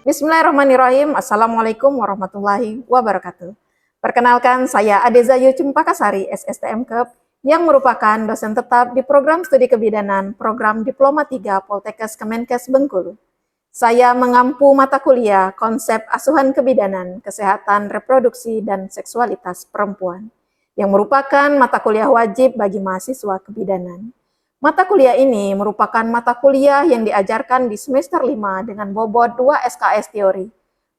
Bismillahirrahmanirrahim. Assalamualaikum warahmatullahi wabarakatuh. Perkenalkan, saya Adeza Yu Cempakasari, SSTM KEP, yang merupakan dosen tetap di Program Studi Kebidanan, Program Diploma 3 Poltekkes Kemenkes Bengkulu. Saya mengampu mata kuliah konsep asuhan kebidanan, kesehatan reproduksi, dan seksualitas perempuan, yang merupakan mata kuliah wajib bagi mahasiswa kebidanan. Mata kuliah ini merupakan mata kuliah yang diajarkan di semester 5 dengan bobot 2 SKS teori.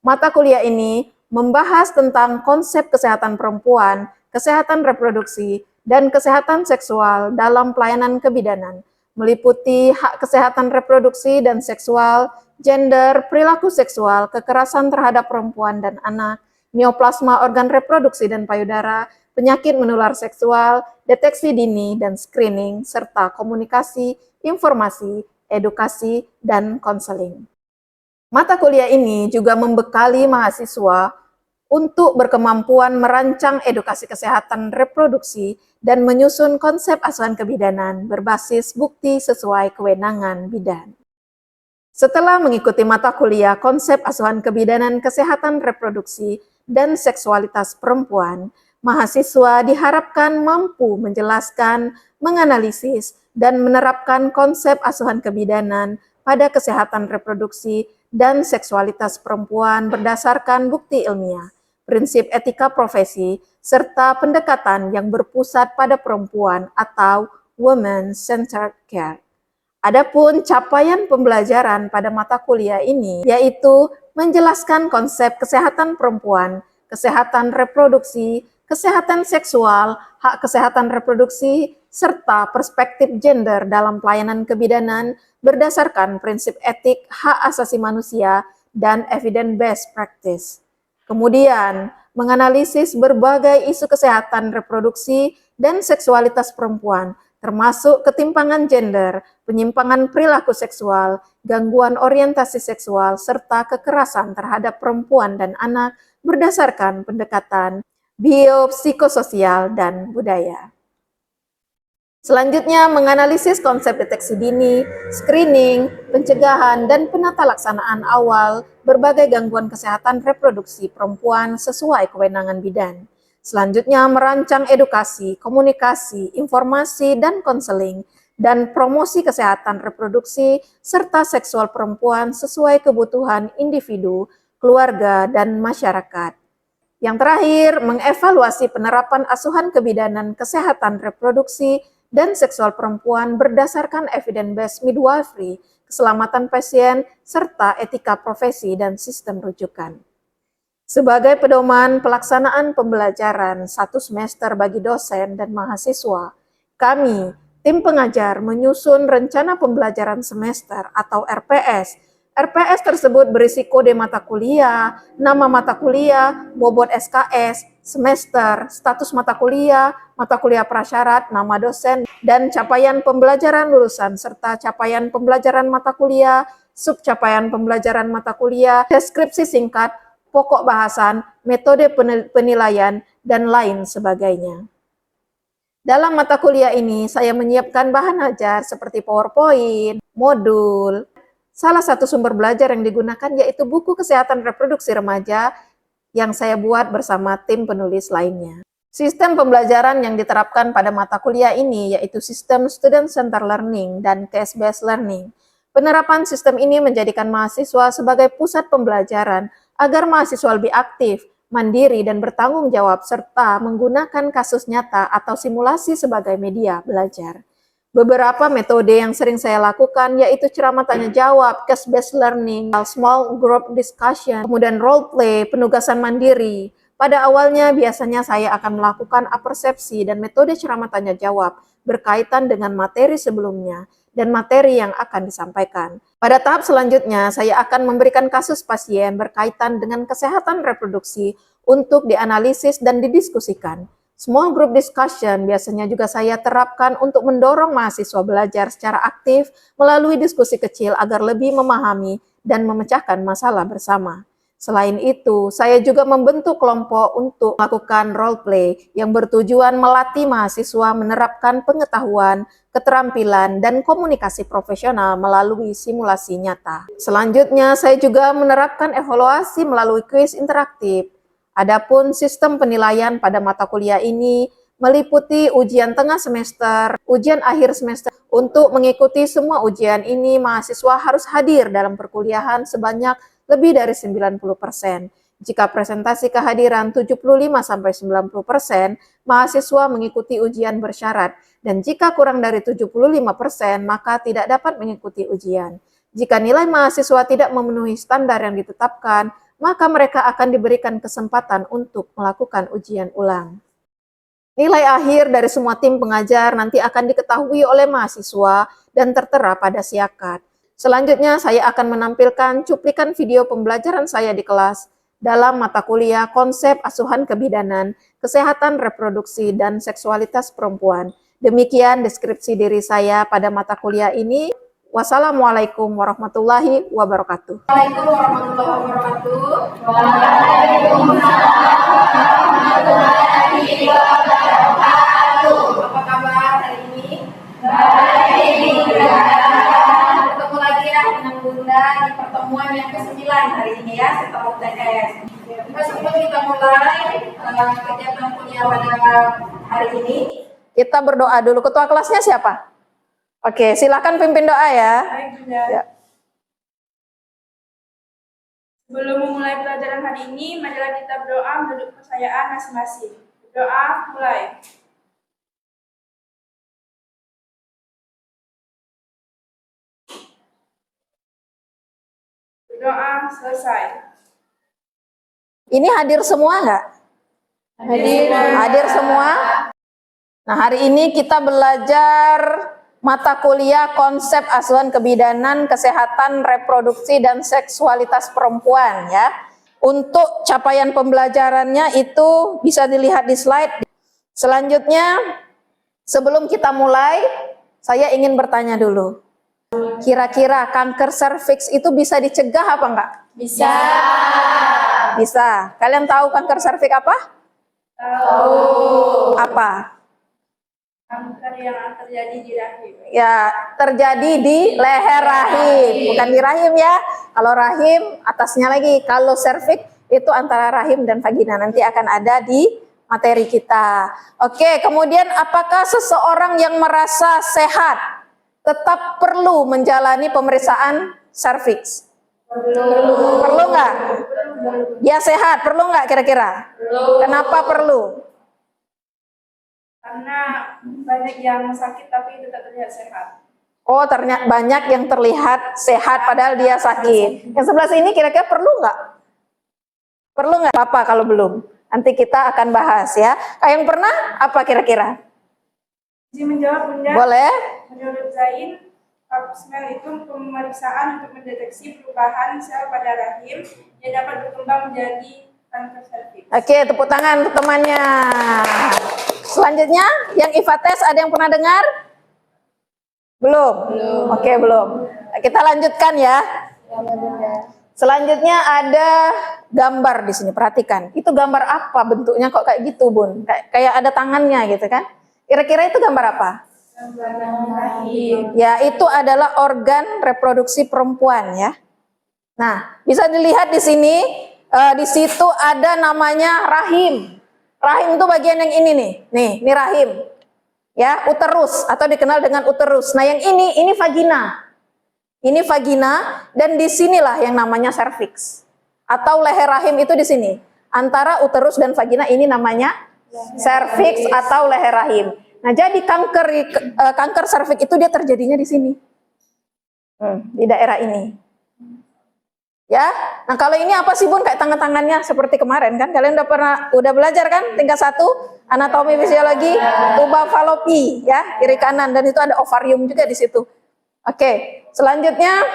Mata kuliah ini membahas tentang konsep kesehatan perempuan, kesehatan reproduksi, dan kesehatan seksual dalam pelayanan kebidanan, meliputi hak kesehatan reproduksi dan seksual, gender, perilaku seksual, kekerasan terhadap perempuan dan anak, neoplasma organ reproduksi dan payudara, penyakit menular seksual, deteksi dini dan screening, serta komunikasi, informasi, edukasi, dan konseling. Mata kuliah ini juga membekali mahasiswa untuk berkemampuan merancang edukasi kesehatan reproduksi dan menyusun konsep asuhan kebidanan berbasis bukti sesuai kewenangan bidan. Setelah mengikuti mata kuliah konsep asuhan kebidanan kesehatan reproduksi dan seksualitas perempuan, mahasiswa diharapkan mampu menjelaskan, menganalisis, dan menerapkan konsep asuhan kebidanan pada kesehatan reproduksi dan seksualitas perempuan berdasarkan bukti ilmiah, prinsip etika profesi, serta pendekatan yang berpusat pada perempuan atau women-centered care. Adapun capaian pembelajaran pada mata kuliah ini yaitu menjelaskan konsep kesehatan perempuan, kesehatan reproduksi, kesehatan seksual, hak kesehatan reproduksi, serta perspektif gender dalam pelayanan kebidanan berdasarkan prinsip etik hak asasi manusia dan evidence-based practice. Kemudian, menganalisis berbagai isu kesehatan reproduksi dan seksualitas perempuan, termasuk ketimpangan gender, penyimpangan perilaku seksual, gangguan orientasi seksual, serta kekerasan terhadap perempuan dan anak berdasarkan pendekatan biopsikososial dan budaya. Selanjutnya, menganalisis konsep deteksi dini, screening, pencegahan, dan penata laksanaan awal berbagai gangguan kesehatan reproduksi perempuan sesuai kewenangan bidan. Selanjutnya, merancang edukasi, komunikasi, informasi, dan konseling, dan promosi kesehatan reproduksi serta seksual perempuan sesuai kebutuhan individu, keluarga, dan masyarakat. Yang terakhir, mengevaluasi penerapan asuhan kebidanan kesehatan reproduksi dan seksual perempuan berdasarkan evidence-based midwifery, keselamatan pasien, serta etika profesi dan sistem rujukan. Sebagai pedoman pelaksanaan pembelajaran satu semester bagi dosen dan mahasiswa, kami, tim pengajar, menyusun rencana pembelajaran semester atau RPS. RPS tersebut berisi kode mata kuliah, nama mata kuliah, bobot SKS, semester, status mata kuliah prasyarat, nama dosen, dan capaian pembelajaran lulusan, serta capaian pembelajaran mata kuliah, subcapaian pembelajaran mata kuliah, deskripsi singkat, pokok bahasan, metode penilaian, dan lain sebagainya. Dalam mata kuliah ini, saya menyiapkan bahan ajar seperti PowerPoint, modul. Salah satu sumber belajar yang digunakan yaitu buku kesehatan reproduksi remaja yang saya buat bersama tim penulis lainnya. Sistem pembelajaran yang diterapkan pada mata kuliah ini yaitu sistem Student Center Learning dan Case-Based Learning. Penerapan sistem ini menjadikan mahasiswa sebagai pusat pembelajaran agar mahasiswa lebih aktif, mandiri, dan bertanggung jawab, serta menggunakan kasus nyata atau simulasi sebagai media belajar. Beberapa metode yang sering saya lakukan yaitu ceramah tanya jawab, case-based learning, small group discussion, kemudian role play, penugasan mandiri. Pada awalnya biasanya saya akan melakukan apersepsi dan metode ceramah tanya jawab berkaitan dengan materi sebelumnya dan materi yang akan disampaikan. Pada tahap selanjutnya, saya akan memberikan kasus pasien berkaitan dengan kesehatan reproduksi untuk dianalisis dan didiskusikan. Small group discussion biasanya juga saya terapkan untuk mendorong mahasiswa belajar secara aktif melalui diskusi kecil agar lebih memahami dan memecahkan masalah bersama. Selain itu, saya juga membentuk kelompok untuk melakukan role play yang bertujuan melatih mahasiswa menerapkan pengetahuan, keterampilan, dan komunikasi profesional melalui simulasi nyata. Selanjutnya, saya juga menerapkan evaluasi melalui kuis interaktif. Adapun sistem penilaian pada mata kuliah ini meliputi ujian tengah semester, ujian akhir semester. Untuk mengikuti semua ujian ini, mahasiswa harus hadir dalam perkuliahan sebanyak lebih dari 90%. Jika presentasi kehadiran 75-90%, mahasiswa mengikuti ujian bersyarat. Dan jika kurang dari 75%, maka tidak dapat mengikuti ujian. Jika nilai mahasiswa tidak memenuhi standar yang ditetapkan, maka mereka akan diberikan kesempatan untuk melakukan ujian ulang. Nilai akhir dari semua tim pengajar nanti akan diketahui oleh mahasiswa dan tertera pada siakat. Selanjutnya, saya akan menampilkan cuplikan video pembelajaran saya di kelas dalam mata kuliah Konsep Asuhan Kebidanan, Kesehatan Reproduksi, dan Seksualitas Perempuan. Demikian deskripsi diri saya pada mata kuliah ini. Wassalamualaikum warahmatullahi wabarakatuh. Waalaikumsalam warahmatullahi wabarakatuh. Apa kabar hari ini? Baik. Ketemu lagi ya dengan Bunda di pertemuan yang ke-9 hari ini ya setelah UTS. Sebelum kita mulai kegiatan kuliah pada hari ini, kita berdoa dulu. Ketua kelasnya siapa? Oke, silakan pimpin doa ya. Baik, Bunda. Ya. Sebelum memulai pelajaran hari ini, marilah kita berdoa menurut kepercayaan masing-masing. Doa mulai. Doa selesai. Ini hadir semua nggak? Hadir. Hadir semua. Nah, hari ini kita belajar mata kuliah Konsep Asuhan Kebidanan, Kesehatan Reproduksi, dan Seksualitas Perempuan ya. Untuk capaian pembelajarannya itu bisa dilihat di slide. Selanjutnya, sebelum kita mulai, saya ingin bertanya dulu. Kira-kira kanker serviks itu bisa dicegah apa enggak? Bisa. Bisa. Kalian tahu kanker serviks apa? Tahu. Apa? Kanker yang terjadi di rahim. Ya, terjadi di leher rahim, bukan di rahim ya. Kalau rahim, atasnya lagi. Kalau serviks itu antara rahim dan vagina. Nanti akan ada di materi kita. Oke, kemudian apakah seseorang yang merasa sehat tetap perlu menjalani pemeriksaan serviks? Perlu nggak? Dia sehat, perlu nggak kira-kira? Kenapa perlu? Karena banyak yang sakit tapi tetap terlihat sehat. Oh, ternyata banyak yang terlihat sehat padahal dia sakit. Yang sebelah sini kira-kira perlu nggak? Perlu nggak apa kalau belum? Nanti kita akan bahas ya. Yang pernah apa kira-kira? Izin menjawab, Bunda. Boleh? Menurut Zain, pap smear itu pemeriksaan untuk mendeteksi perubahan sel pada rahim yang dapat berkembang menjadi kanker serviks. Oke, tepuk tangan untuk temannya. Selanjutnya, yang IVA tes ada yang pernah dengar? Belum? Oke, belum. Kita lanjutkan ya. Selanjutnya ada gambar di sini, perhatikan. Itu gambar apa bentuknya kok kayak gitu, Bun? Kayak ada tangannya gitu kan? Kira-kira itu gambar apa? Gambar rahim. Ya, itu adalah organ reproduksi perempuan ya. Nah, bisa dilihat di sini, di situ ada namanya rahim. Rahim itu bagian yang ini nih. Nih, ini rahim. Ya, uterus atau dikenal dengan uterus. Nah, yang ini vagina. Ini vagina dan disinilah yang namanya serviks. Atau leher rahim itu di sini. Antara uterus dan vagina ini namanya serviks atau leher rahim. Nah, jadi kanker serviks itu dia terjadinya di sini. Di daerah ini. Ya. Nah, kalau ini apa sih, Bun? Kayak tangan-tangannya seperti kemarin kan? Kalian udah belajar kan? Tingkat 1 anatomi fisiologi tuba falopi ya, kiri kanan, dan itu ada ovarium juga di situ. Oke, selanjutnya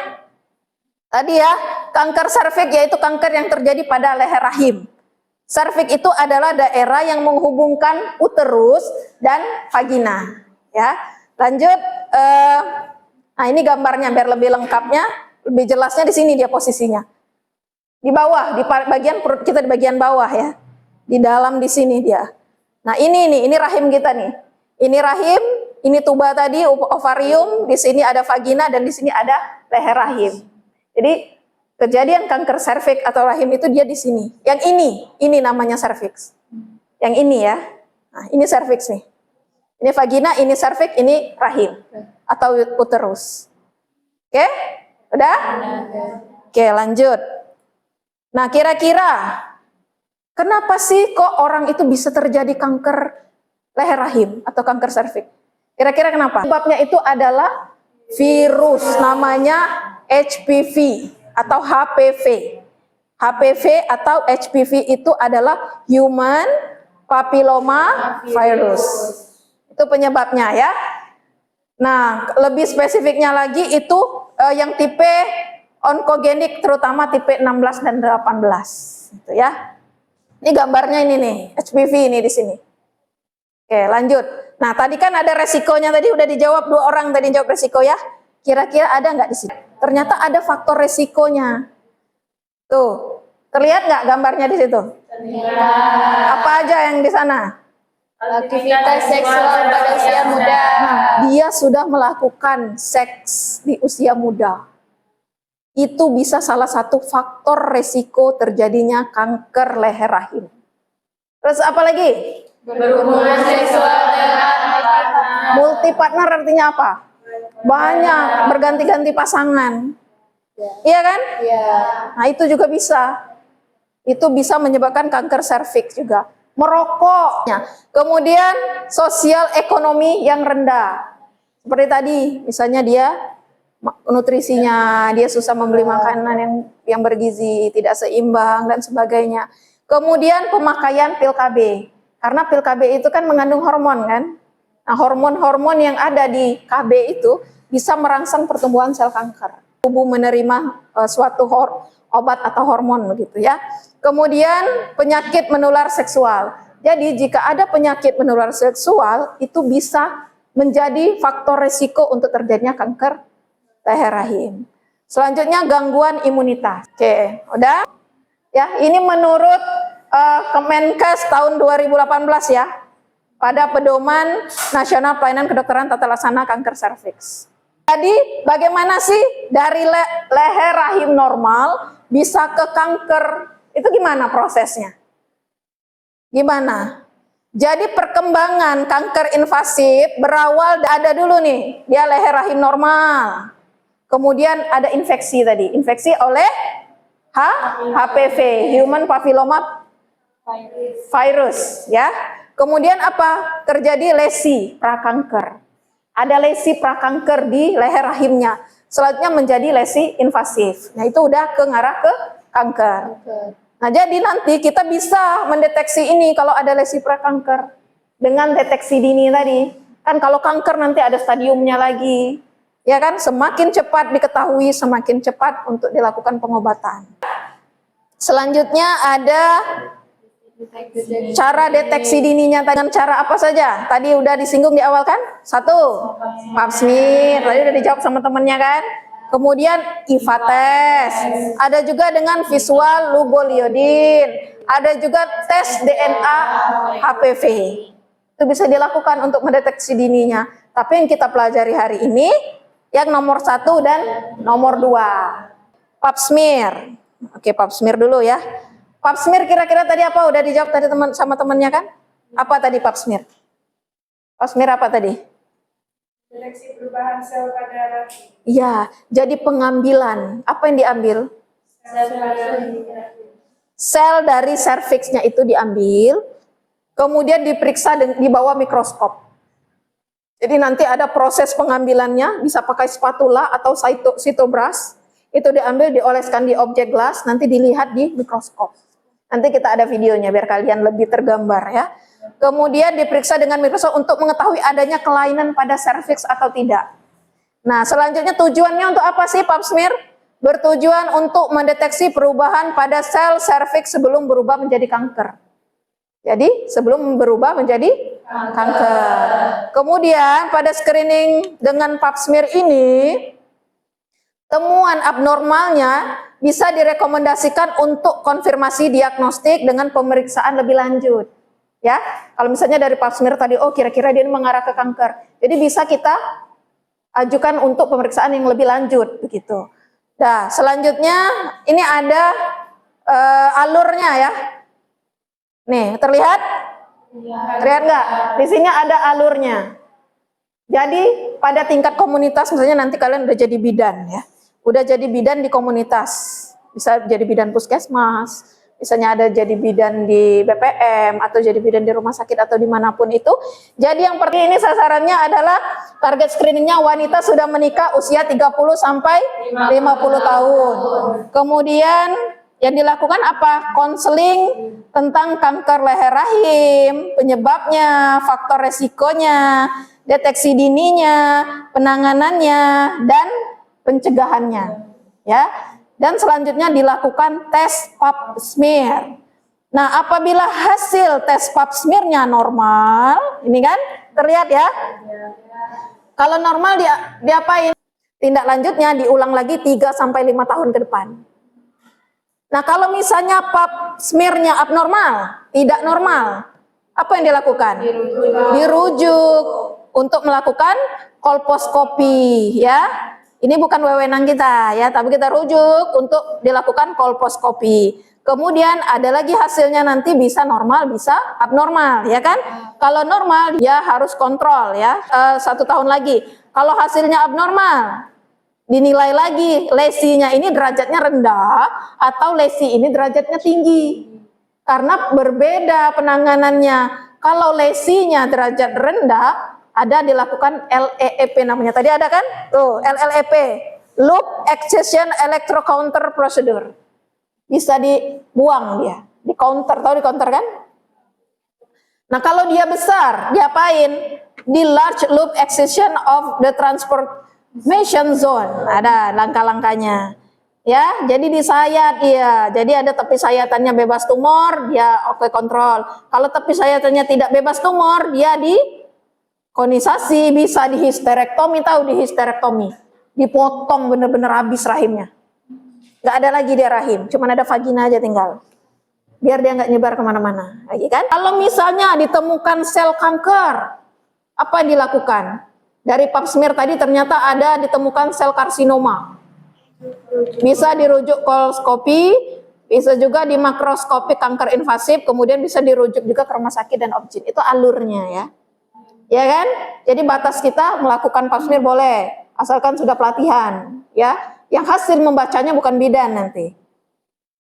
tadi ya, kanker serviks yaitu kanker yang terjadi pada leher rahim. Serviks itu adalah daerah yang menghubungkan uterus dan vagina. Ya, lanjut. Nah, ini gambarnya biar lebih lengkapnya, lebih jelasnya di sini dia posisinya. Di bawah, di bagian perut kita, di bagian bawah ya. Di dalam di sini dia. Nah, ini rahim kita nih. Ini rahim, ini tuba tadi, ovarium, di sini ada vagina dan di sini ada leher rahim. Jadi kejadian kanker serviks atau rahim itu dia di sini. Yang ini namanya serviks. Yang ini ya. Nah, ini serviks nih. Ini vagina, ini serviks, ini rahim atau uterus. Oke? Udah? Oke, lanjut. Nah, kira-kira kenapa sih kok orang itu bisa terjadi kanker leher rahim atau kanker serviks? Kira-kira kenapa? Sebabnya itu adalah virus namanya HPV atau HPV. HPV atau HPV itu adalah Human Papilloma Virus. Itu penyebabnya ya. Nah, lebih spesifiknya lagi itu yang tipe onkogenik, terutama tipe 16 dan 18 gitu ya. Ini gambarnya ini nih, HPV ini di sini. Oke, lanjut. Nah, tadi kan ada resikonya, tadi udah dijawab, 2 orang tadi jawab resiko ya. Kira-kira ada nggak di sini? Ternyata ada faktor resikonya. Tuh, terlihat nggak gambarnya di situ? Terlihat. Apa aja yang di sana? Aktivitas seksual pada usia muda. Nah, dia sudah melakukan seks di usia muda. Itu bisa salah satu faktor resiko terjadinya kanker leher rahim. Terus apa lagi? Berhubungan seksual dengan partner. Multi partner artinya apa? Banyak, berganti-ganti pasangan. Iya kan? Iya. Nah, itu juga bisa. Itu bisa menyebabkan kanker serviks juga. Merokok. Kemudian sosial ekonomi yang rendah. Seperti tadi, misalnya dia nutrisinya, dia susah membeli makanan yang bergizi, tidak seimbang dan sebagainya. Kemudian pemakaian pil KB. Karena pil KB itu kan mengandung hormon kan. Nah, hormon-hormon yang ada di KB itu bisa merangsang pertumbuhan sel kanker. Tubuh menerima suatu obat atau hormon begitu ya. Kemudian penyakit menular seksual. Jadi jika ada penyakit menular seksual itu bisa menjadi faktor resiko untuk terjadinya kanker leher rahim. Selanjutnya gangguan imunitas. Oke, udah? Ya, ini menurut Kemenkes tahun 2018 ya. Pada Pedoman Nasional Pelayanan Kedokteran Tata Laksana Kanker Serviks. Jadi bagaimana sih dari leher rahim normal bisa ke kanker? Itu gimana prosesnya? Gimana? Jadi perkembangan kanker invasif berawal ada dulu nih, dia leher rahim normal. Kemudian ada infeksi tadi, infeksi oleh HPV, Human Papilloma Virus ya. Kemudian apa? Terjadi lesi prakanker. Ada lesi prakanker di leher rahimnya. Selanjutnya menjadi lesi invasif. Nah, itu udah ke ngarah ke kanker. Nah, jadi nanti kita bisa mendeteksi ini kalau ada lesi prakanker dengan deteksi dini tadi. Kan kalau kanker nanti ada stadiumnya lagi. Ya kan? Semakin cepat diketahui, semakin cepat untuk dilakukan pengobatan. Selanjutnya ada cara deteksi dininya dengan cara apa saja? Tadi udah disinggung di awal kan? 1, pap smear. Tadi udah dijawab sama temennya kan? Kemudian IVA test. Ada juga dengan visual lugoliodin. Ada juga tes DNA HPV. Itu bisa dilakukan untuk mendeteksi dininya. Tapi yang kita pelajari hari ini yang nomor 1 dan nomor 2. Pap smear. Oke, pap smear dulu ya. Pap smear kira-kira tadi apa? Udah dijawab tadi sama temennya kan? Apa tadi pap smear? Pap smear apa tadi? Deteksi perubahan sel pada rahim. Iya, jadi pengambilan. Apa yang diambil? Sel dari serviksnya itu diambil, kemudian diperiksa di bawah mikroskop. Jadi nanti ada proses pengambilannya, bisa pakai spatula atau sitobras. Itu diambil, dioleskan di objek gelas, nanti dilihat di mikroskop. Nanti kita ada videonya biar kalian lebih tergambar ya. Kemudian diperiksa dengan mikroskop untuk mengetahui adanya kelainan pada serviks atau tidak. Nah, selanjutnya tujuannya untuk apa sih pap smear? Bertujuan untuk mendeteksi perubahan pada sel serviks sebelum berubah menjadi kanker. Jadi sebelum berubah menjadi kanker. Kemudian pada screening dengan pap smear ini, temuan abnormalnya bisa direkomendasikan untuk konfirmasi diagnostik dengan pemeriksaan lebih lanjut. Ya, kalau misalnya dari pap smear tadi, oh kira-kira dia ini mengarah ke kanker. Jadi bisa kita ajukan untuk pemeriksaan yang lebih lanjut begitu. Nah, selanjutnya ini ada alurnya ya. Nih, terlihat? Terlihat nggak? Di sini ada alurnya. Jadi pada tingkat komunitas, misalnya nanti kalian udah jadi bidan ya, udah jadi bidan di komunitas, bisa jadi bidan puskesmas, misalnya ada jadi bidan di BPM atau jadi bidan di rumah sakit atau dimanapun itu. Jadi yang pertama ini sasarannya adalah target screeningnya wanita sudah menikah usia 30 sampai 50 tahun. Kemudian yang dilakukan apa? Konseling tentang kanker leher rahim, penyebabnya, faktor resikonya, deteksi dininya, penanganannya, dan pencegahannya. Ya. Dan selanjutnya dilakukan tes pap smear. Nah, apabila hasil tes pap smear-nya normal, ini kan terlihat ya. Kalau normal diapain? Tindak lanjutnya diulang lagi 3 sampai 5 tahun ke depan. Nah, kalau misalnya pap smear-nya abnormal, tidak normal, apa yang dilakukan? Dirujuk untuk melakukan kolposkopi ya. Ini bukan wewenang kita ya, tapi kita rujuk untuk dilakukan kolposkopi. Kemudian ada lagi hasilnya nanti bisa normal, bisa abnormal ya kan. Kalau normal dia harus kontrol ya 1 tahun lagi. Kalau hasilnya abnormal, dinilai lagi lesinya ini derajatnya rendah atau lesi ini derajatnya tinggi. Karena berbeda penanganannya. Kalau lesinya derajat rendah, ada dilakukan LEEP namanya. Tadi ada kan? Tuh, LLEP. Loop Excision Electrocounter Procedure. Bisa dibuang dia. Di counter, tahu di counter kan? Nah, kalau dia besar, diapain? Di large loop excision of the transformation zone. Ada langkah-langkahnya. Ya, jadi disayat dia. Jadi ada tepi sayatannya bebas tumor, dia oke kontrol. Kalau tepi sayatannya tidak bebas tumor, dia di konisasi, bisa di histerektomi, tahu di histerektomi. Dipotong bener-bener habis rahimnya. Nggak ada lagi dia rahim, cuman ada vagina aja tinggal. Biar dia nggak nyebar kemana-mana. Lagi kan? Kalau misalnya ditemukan sel kanker, apa yang dilakukan? Dari pap smear tadi ternyata ada ditemukan sel karsinoma. Bisa dirujuk kolposkopi, bisa juga di makroskopi kanker invasif, kemudian bisa dirujuk juga ke rumah sakit dan objin. Itu alurnya ya. Ya kan? Jadi batas kita melakukan pap smear boleh, asalkan sudah pelatihan, ya. Yang hasil membacanya bukan bidan nanti.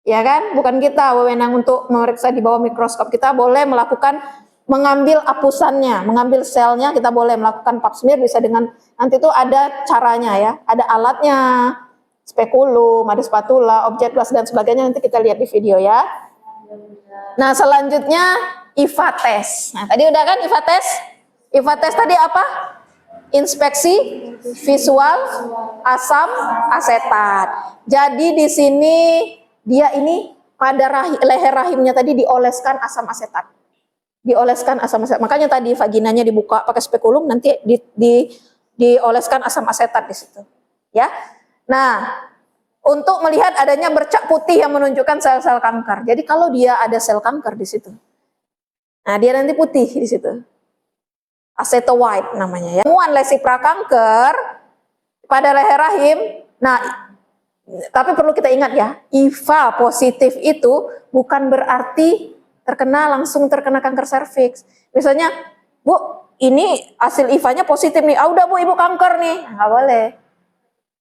Ya kan? Bukan kita wewenang untuk memeriksa di bawah mikroskop. Kita boleh melakukan mengambil apusannya, mengambil selnya, kita boleh melakukan pap smear bisa dengan nanti itu ada caranya ya. Ada alatnya, spekulum, ada spatula, objek glass dan sebagainya, nanti kita lihat di video ya. Nah, selanjutnya IVA test. Nah, tadi udah kan IVA test? IVA test tadi apa? Inspeksi visual asam asetat. Jadi di sini dia ini pada leher rahimnya tadi dioleskan asam asetat. Dioleskan asam asetat. Makanya tadi vaginanya dibuka pakai spekulum, nanti dioleskan asam asetat di situ. Ya. Nah, untuk melihat adanya bercak putih yang menunjukkan sel-sel kanker. Jadi kalau dia ada sel kanker di situ. Nah, dia nanti putih di situ. Acetowhite namanya ya. Temuan lesi prakanker pada leher rahim. Nah, tapi perlu kita ingat ya, IVA positif itu bukan berarti langsung terkena kanker serviks. Misalnya, Bu, ini hasil IVA-nya positif nih. Ah, udah Bu, Ibu kanker nih. Nggak boleh.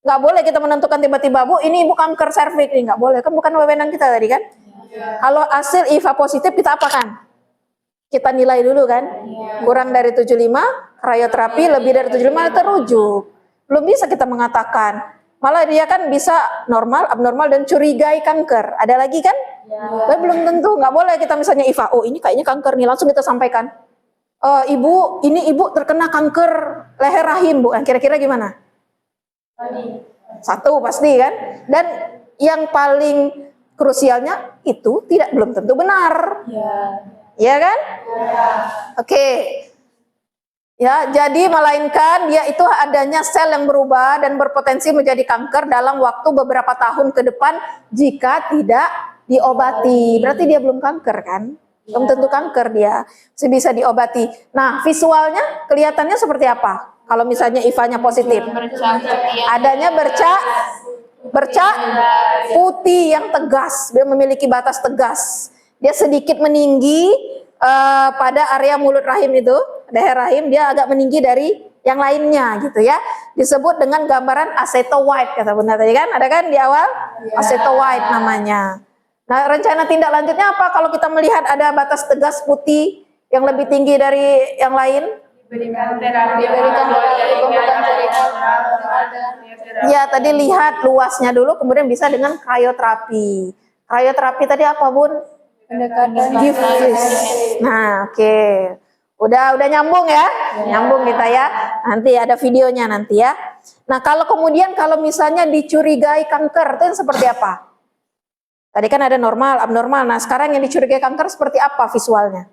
Nggak boleh kita menentukan tiba-tiba, Bu, ini Ibu kanker serviks nih. Nggak boleh. Kan bukan wewenang kita tadi kan? Ya. Kalau hasil IVA positif kita apakan? Kita nilai dulu kan, kurang dari 75, krioterapi, lebih dari 75 terujuk. Belum bisa kita mengatakan, malah dia kan bisa normal, abnormal, dan curigai kanker. Ada lagi kan? Tapi belum tentu, nggak boleh kita misalnya IVA, oh ini kayaknya kanker nih, langsung kita sampaikan. Ibu, ini Ibu terkena kanker leher rahim, Bu. Kira-kira gimana? Satu pasti kan? Dan yang paling krusialnya itu belum tentu benar. Ya kan? Ya. Oke. Ya, jadi melainkan dia itu adanya sel yang berubah dan berpotensi menjadi kanker dalam waktu beberapa tahun ke depan jika tidak diobati. Berarti dia belum kanker kan? Belum tentu kanker dia, bisa diobati. Nah, visualnya kelihatannya seperti apa? Kalau misalnya IVA-nya positif, adanya bercak putih yang tegas, dia memiliki batas tegas. Dia sedikit meninggi pada area mulut rahim itu, leher rahim, dia agak meninggi dari yang lainnya gitu ya. Disebut dengan gambaran aceto white kata Bunda tadi kan, ada kan di awal? Aceto white namanya. Nah, rencana tindak lanjutnya apa kalau kita melihat ada batas tegas putih yang lebih tinggi dari yang lain? Diberikan terapi Ya, tadi lihat luasnya dulu, kemudian bisa dengan krioterapi. Krioterapi tadi apa, Bun? Diffuse. Nah, oke. Udah nyambung ya? Nyambung kita ya. Nanti ada videonya nanti ya. Nah, kalau kemudian kalau misalnya dicurigai kanker, itu yang seperti apa? Tadi kan ada normal, abnormal. Nah, sekarang yang dicurigai kanker seperti apa visualnya?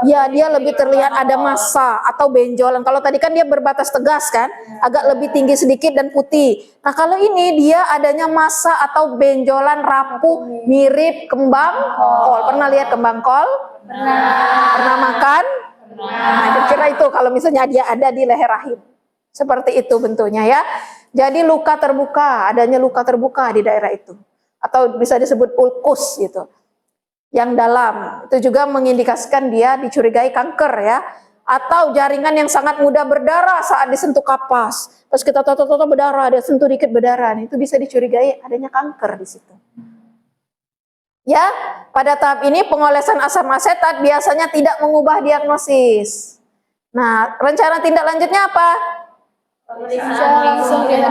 Ya, dia lebih terlihat ada massa atau benjolan. Kalau tadi kan dia berbatas tegas kan, agak lebih tinggi sedikit dan putih. Nah, kalau ini dia adanya massa atau benjolan rapuh mirip kembang kol. Pernah lihat kembang kol? Pernah makan? Nah, kira itu kalau misalnya dia ada di leher rahim. Seperti itu bentuknya ya. Jadi luka terbuka, adanya luka terbuka di daerah itu. Atau bisa disebut ulkus gitu. Yang dalam, itu juga mengindikasikan dia dicurigai kanker ya, atau jaringan yang sangat mudah berdarah saat disentuh kapas, pas kita toto berdarah, dia sentuh dikit berdarah, itu bisa dicurigai adanya kanker di situ. Ya, pada tahap ini pengolesan asam asetat biasanya tidak mengubah diagnosis. Nah, rencana tindak lanjutnya apa?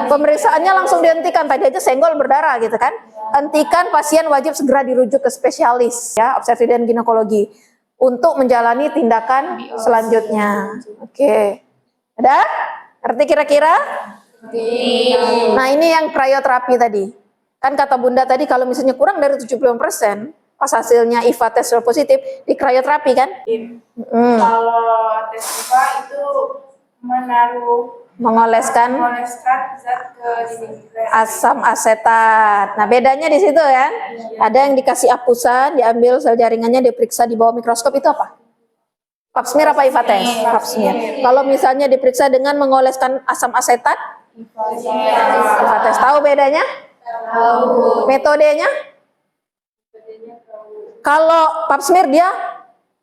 Pemeriksaannya langsung dihentikan. Tadi aja senggol berdarah gitu kan. Hentikan, pasien wajib segera dirujuk ke spesialis ya, obstetri dan ginekologi untuk menjalani tindakan selanjutnya. Oke. Ada? Ngerti kira-kira? Nah, ini yang krioterapi tadi. Kan kata Bunda tadi kalau misalnya kurang dari 70%, pas hasilnya IVA tes positif, di krioterapi kan? Kalau tes IVA itu mengoleskan zat ke dinding asam asetat. Nah, bedanya di situ kan? Ada yang dikasih apusan, diambil sel jaringannya, diperiksa di bawah mikroskop, itu apa? Pap smear apa IVA tes? Pap smear. Kalau misalnya diperiksa dengan mengoleskan asam asetat, IVA tes. Tahu bedanya? Tahu. Metodenya? Kalau pap smear dia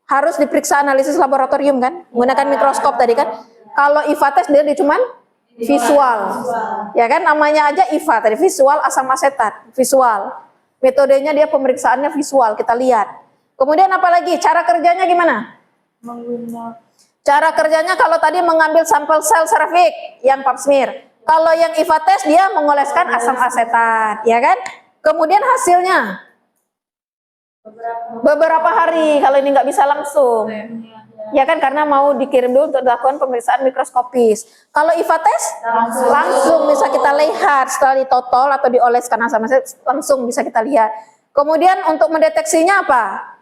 harus diperiksa analisis laboratorium kan, menggunakan mikroskop tadi kan. Kalau IVA tes dia cuman visual, ya kan, namanya aja IVA tadi, visual asam asetat, visual. Metodenya dia pemeriksaannya visual, kita lihat. Kemudian apalagi cara kerjanya gimana? Cara kerjanya kalau tadi mengambil sampel sel serviks yang pap smear. Kalau yang IVA tes dia mengoleskan asam asetat, ya kan? Kemudian hasilnya beberapa hari kalau ini nggak bisa langsung. Ya kan, karena mau dikirim dulu untuk dilakukan pemeriksaan mikroskopis. Kalau IVA tes langsung bisa kita lihat setelah ditotol atau dioleskan asam asetat, langsung bisa kita lihat. Kemudian untuk mendeteksinya apa?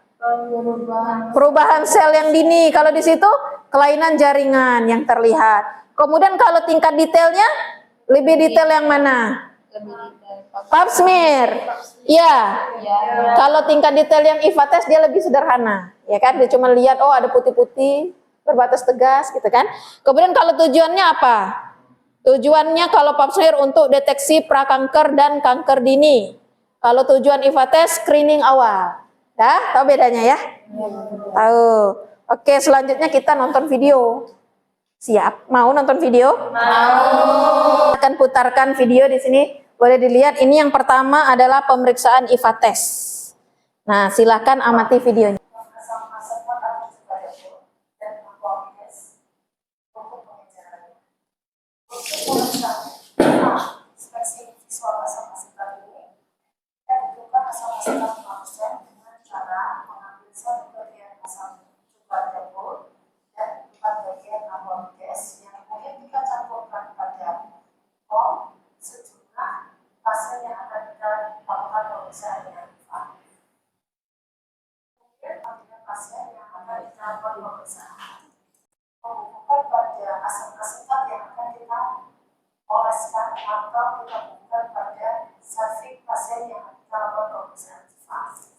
Perubahan sel yang dini. Kalau di situ kelainan jaringan yang terlihat. Kemudian kalau tingkat detailnya lebih detail yang mana? Pap smear. Ya. Kalau tingkat detail yang IVA tes dia lebih sederhana, ya kan? Dia cuma lihat oh ada putih-putih, berbatas tegas gitu kan. Kemudian kalau tujuannya apa? Tujuannya kalau pap smear untuk deteksi prakanker dan kanker dini. Kalau tujuan IVA tes screening awal. Dah, tahu bedanya ya? Tahu. Oke, selanjutnya kita nonton video. Siap? Mau nonton video? Mau. Akan putarkan video di sini. Boleh dilihat, ini yang pertama adalah pemeriksaan IVA tes. Nah, silakan amati videonya. asam asetat yang akan kita oleskan atau kita berikan pada serviks pasien yang kita lakukan pemeriksaan vas.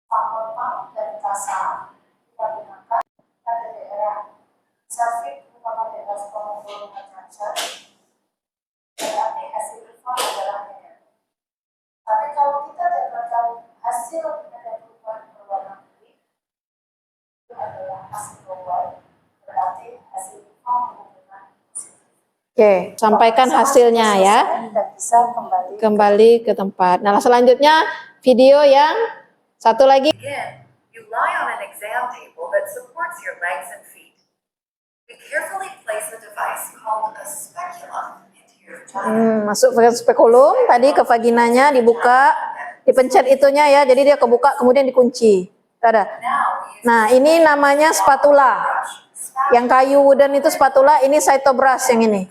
Faktor pump dan kasa kita gunakan pada daerah serviks terutama daerah stomogorona cacar, berarti hasil IFA adalah negatif. Tapi kalau kita dapatkan hasil ada perubahan berwarna putih, itu adalah hasil global, berarti hasil IFA menunjukkan positif. Oke, sampaikan hasilnya ya. Dan bisa Kembali ke tempat. Nah, selanjutnya video yang satu lagi. Again, you lie on an exam table that supports your legs and feet. We carefully place a device called a speculum into your vagina. Masuk ke spekulum, tadi ke vaginanya dibuka, dipencet itunya ya, jadi dia kebuka kemudian dikunci. Ada. Now we use Nah, ini namanya spatula. Yang kayu wooden itu spatula, ini cytobrush yang ini.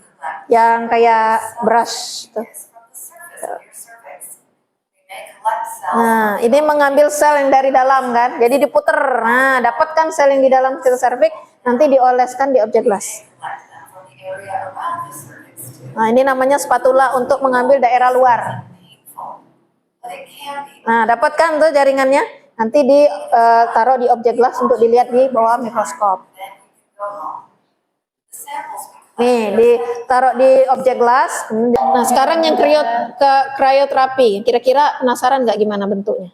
Yang kayak brush tuh. this from the surface of your cervix. We may collect cells Nah, ini mengambil sel yang dari dalam kan. Jadi diputer. Nah, dapatkan sel yang di dalam cervix, nanti dioleskan di objek glass. collect them from the area around the cervix too. Nah, ini namanya spatula untuk mengambil daerah luar. Painful, but it can be. Nah, dapatkan tuh jaringannya. Nanti ditaruh di objek glass untuk dilihat di bawah mikroskop. Then you can go home. The samples we collect Nih, ditaruh di objek glass. Nah, sekarang yang krioterapi. Kira-kira penasaran nggak gimana bentuknya?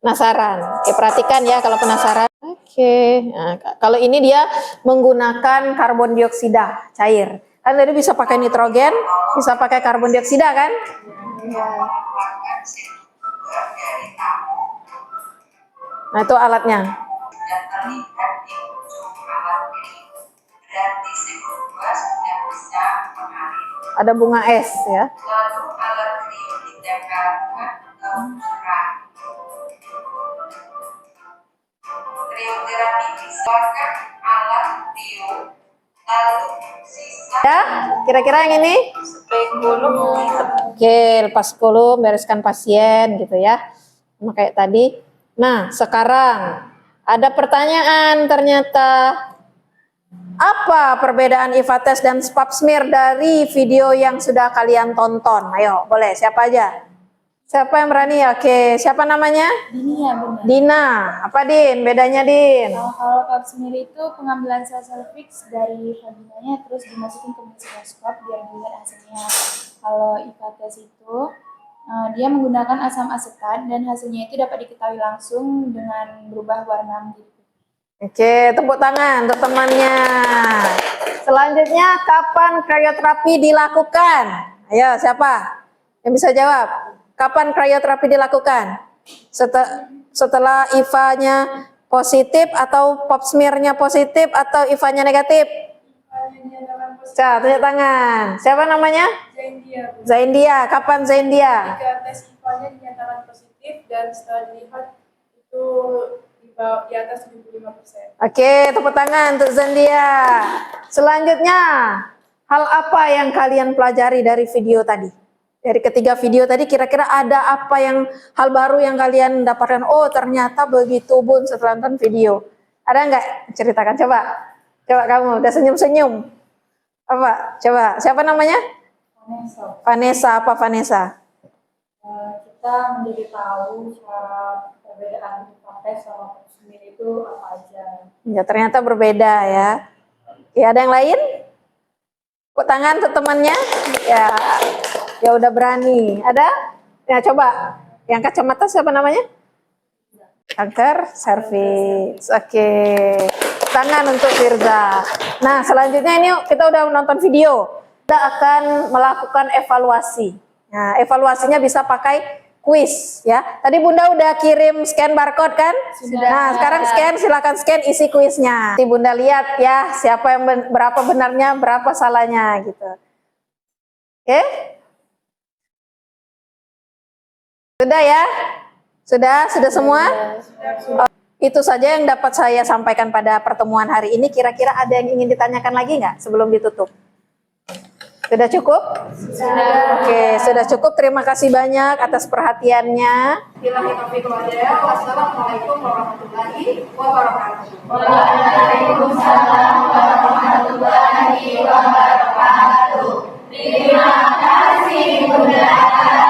Penasaran. Oke, perhatikan ya kalau penasaran. Oke. Nah, kalau ini dia menggunakan karbon dioksida cair. Kan tadi bisa pakai nitrogen, bisa pakai karbon dioksida kan? Nah, itu alatnya. sudah terlihat di ujung alat ini, berarti si kedua sudah bisa mengalir. Ada bunga es ya. Lalu alat kriyo ditempelkan ke muka. Krioterapi misalkan alat kriyo, lalu sisa Ya, kira-kira yang ini? Oke, lepas kolom, bereskan pasien gitu ya. Sama kayak tadi. Nah, sekarang ada pertanyaan ternyata. Apa perbedaan IVA test dan pap smear dari video yang sudah kalian tonton? Ayo, boleh, siapa aja? Siapa yang berani? Oke, siapa namanya? Ini ya benar. Dina. Apa Din? Bedanya Din? Kalau pap smear itu pengambilan sel cervix dari vaginanya terus dimasukin ke mikroskop biar dilihat hasilnya. Kalau IVA test itu dia menggunakan asam asetat dan hasilnya itu dapat diketahui langsung dengan berubah warna menjadi putih. Oke, tepuk tangan untuk temannya. Selanjutnya, kapan krioterapi dilakukan? Ayo, siapa yang bisa jawab? Kapan krioterapi dilakukan? Setelah IVA-nya positif atau pap smear-nya positif atau IVA-nya negatif? Cak, tunjuk tangan. Siapa namanya? Zaindia, Bu. Zaindia. Kapan Zaindia? Jika tes IVA-nya dinyatakan positif dan setelah dilihat itu di atas 75%. Oke, tepuk tangan untuk Zaindia. Selanjutnya, hal apa yang kalian pelajari dari video tadi? Dari ketiga video tadi, kira-kira ada apa yang hal baru yang kalian dapatkan? Oh, ternyata begitu Bun setelah nonton video. Ada nggak? Ceritakan, coba. Coba kamu, udah senyum-senyum. Apa? Coba, siapa namanya? Vanessa, apa Vanessa? Kita menjadi tahu cara perbedaan IVA test sama pap smear itu apa aja. Ya, ternyata berbeda ya. Ya, ada yang lain? Tepuk tangan untuk temannya. Ya udah berani. Ada? Ya, coba. Yang kacamata siapa namanya? Kanker serviks. Oke. Tangan untuk Firza. Nah, selanjutnya ini kita udah menonton video. Kita akan melakukan evaluasi. Nah, evaluasinya bisa pakai kuis ya. Tadi Bunda udah kirim scan barcode kan? Sudah. Nah, sekarang silakan scan isi kuisnya. Nanti Bunda lihat ya siapa yang berapa benarnya, berapa salahnya gitu. Oke? Sudah ya? Sudah semua? Itu saja yang dapat saya sampaikan pada pertemuan hari ini. Kira-kira ada yang ingin ditanyakan lagi nggak sebelum ditutup? Sudah cukup? Sudah. Oke, sudah cukup. Terima kasih banyak atas perhatiannya. Wassalamualaikum warahmatullahi wabarakatuh. Waalaikumsalam warahmatullahi wabarakatuh. Terima kasih Bunda.